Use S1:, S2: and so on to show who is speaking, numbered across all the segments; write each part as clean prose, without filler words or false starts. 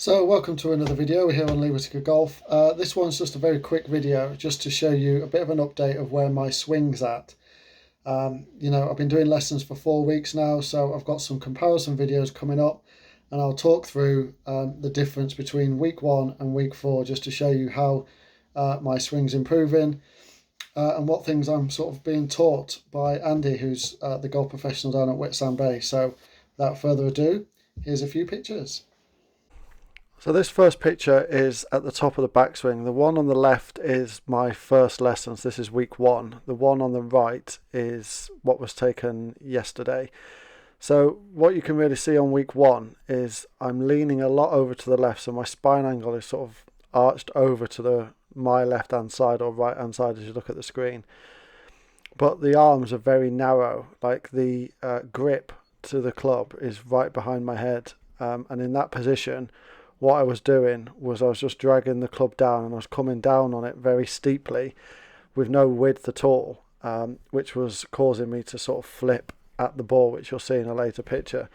S1: So welcome to another video here on Libertica Golf. This one's just a very quick video just to show you a bit of an update of where my swing's at. I've been doing lessons for 4 weeks now, so I've got some comparison videos coming up, and I'll talk through the difference between week 1 and week 4 just to show you how my swing's improving and what things I'm sort of being taught by Andy, who's the golf professional down at Whitsand Bay. So without further ado, here's a few pictures. So this first picture is at the top of the backswing. The one on the left is my first lessons. This is week 1. The one on the right is what was taken yesterday. So what you can really see on week 1 is I'm leaning a lot over to the left, so my spine angle is sort of arched over to my left hand side or right hand side as you look at the screen. But the arms are very narrow, like the grip to the club is right behind my head, and in that position what I was doing was I was just dragging the club down, and I was coming down on it very steeply with no width at all, which was causing me to sort of flip at the ball, which you'll see in a later picture.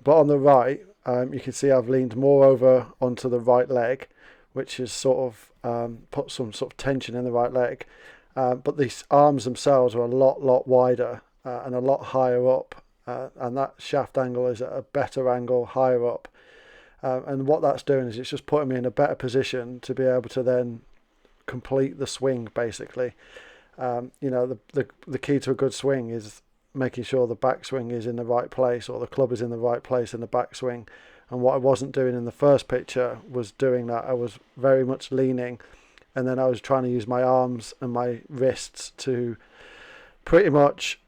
S1: But on the right, you can see I've leaned more over onto the right leg, which is sort of put some sort of tension in the right leg. But these arms themselves are a lot wider and a lot higher up, and that shaft angle is at a better angle higher up. And what that's doing is it's just putting me in a better position to be able to then complete the swing, basically. The key to a good swing is making sure the backswing is in the right place, or the club is in the right place in the backswing. And what I wasn't doing in the first picture was doing that. I was very much leaning, and then I was trying to use my arms and my wrists to pretty much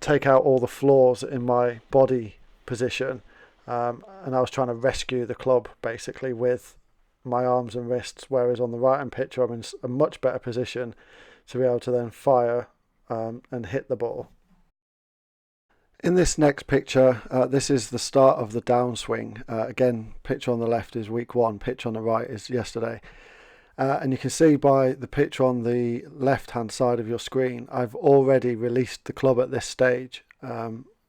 S1: take out all the flaws in my body position. And I was trying to rescue the club basically with my arms and wrists, whereas on the right hand picture I'm in a much better position to be able to then fire and hit the ball. In this next picture, this is the start of the downswing. Again, picture on the left is week 1, picture on the right is yesterday. And you can see by the picture on the left hand side of your screen, I've already released the club at this stage,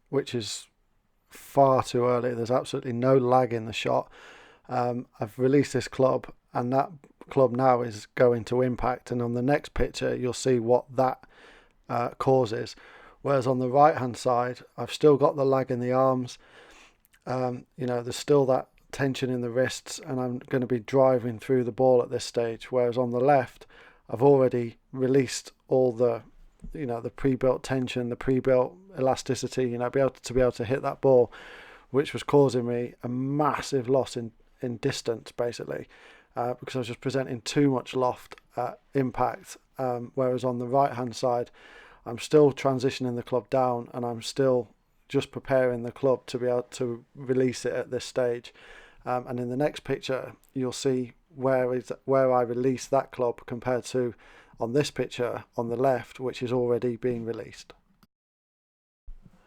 S1: which is far too early. There's absolutely no lag in the shot. I've released this club, and that club now is going to impact, and on the next picture you'll see what that causes. Whereas on the right hand side I've still got the lag in the arms, there's still that tension in the wrists, and I'm going to be driving through the ball at this stage. Whereas on the left I've already released all the pre-built tension, the pre-built elasticity, be able to hit that ball, which was causing me a massive loss in distance, basically, because I was just presenting too much loft impact. Whereas on the right hand side, I'm still transitioning the club down, and I'm still just preparing the club to be able to release it at this stage. And in the next picture, you'll see where I release that club compared to on this picture on the left, which is already being released.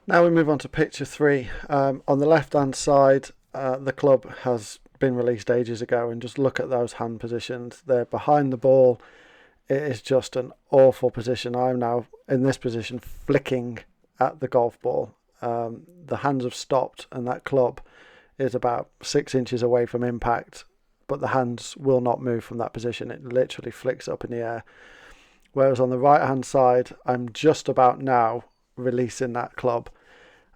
S1: Now we move on to picture 3. On the left hand side, the club has been released ages ago, and just look at those hand positions. They're behind the ball. It is just an awful position. I'm now in this position flicking at the golf ball. The hands have stopped, and that club is about 6 inches away from impact, but the hands will not move from that position. It literally flicks up in the air. Whereas on the right hand side, I'm just about now releasing that club,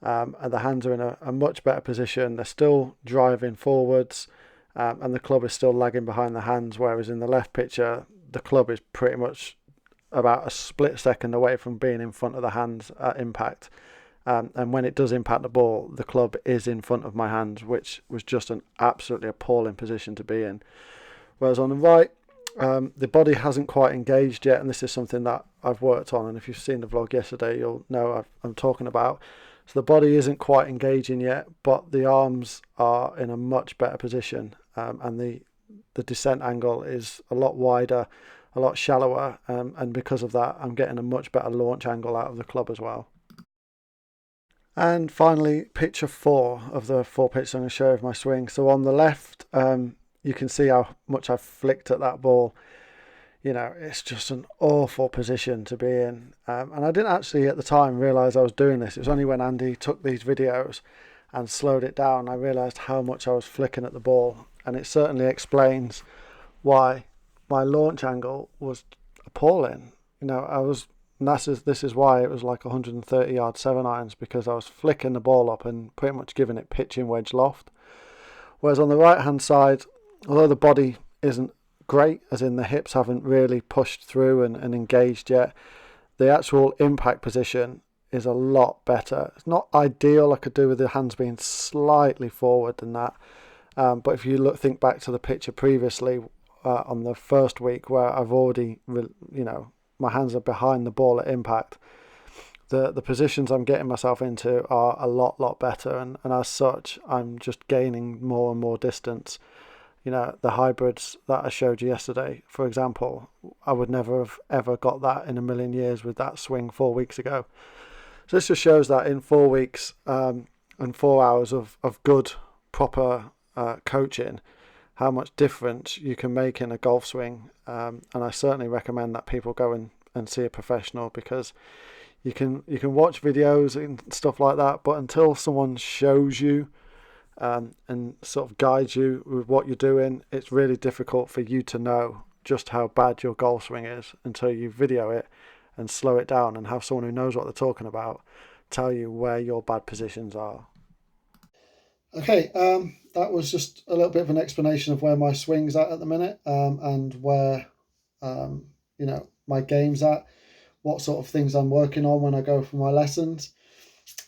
S1: and the hands are in a much better position. They're still driving forwards, and the club is still lagging behind the hands. Whereas in the left picture, the club is pretty much about a split second away from being in front of the hands at impact. And when it does impact the ball, the club is in front of my hands, which was just an absolutely appalling position to be in. Whereas on the right, the body hasn't quite engaged yet, and this is something that I've worked on, and if you've seen the vlog yesterday you'll know I'm talking about. So the body isn't quite engaging yet, but the arms are in a much better position, and the descent angle is a lot wider, a lot shallower, and because of that I'm getting a much better launch angle out of the club as well. And finally, picture 4 of the 4 pictures I'm going to show of my swing. So on the left, you can see how much I've flicked at that ball. It's just an awful position to be in. And I didn't actually at the time realise I was doing this. It was only when Andy took these videos and slowed it down, I realised how much I was flicking at the ball, and it certainly explains why my launch angle was appalling. You know, this is why it was like 130 yard 7-irons, because I was flicking the ball up and pretty much giving it pitching wedge loft. Whereas on the right hand side, although the body isn't great, as in the hips haven't really pushed through and engaged yet, the actual impact position is a lot better. It's not ideal. I could do with the hands being slightly forward than that. But if you think back to the picture previously on the first week, where I've already, my hands are behind the ball at impact, the positions I'm getting myself into are a lot better, and as such, I'm just gaining more and more distance. You know, the hybrids that I showed you yesterday, for example, I would never have ever got that in a million years with that swing 4 weeks ago. So this just shows that in 4 weeks and 4 hours of good, proper coaching, how much difference you can make in a golf swing. And I certainly recommend that people go and see a professional, because you can watch videos and stuff like that, but until someone shows you and sort of guides you with what you're doing, it's really difficult for you to know just how bad your golf swing is until you video it and slow it down and have someone who knows what they're talking about tell you where your bad positions are. Okay, that was just a little bit of an explanation of where my swing's at the minute, and where my game's at, what sort of things I'm working on when I go for my lessons.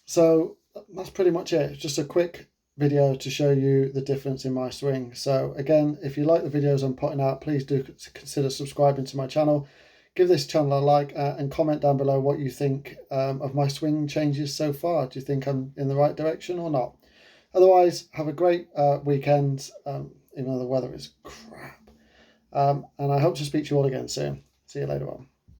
S1: So that's pretty much it. Just a quick video to show you the difference in my swing. So again, if you like the videos I'm putting out, please do consider subscribing to my channel. Give this channel a like, and comment down below what you think of my swing changes so far. Do you think I'm in the right direction or not? Otherwise, have a great weekend, even though the weather is crap. And I hope to speak to you all again soon. See you later on.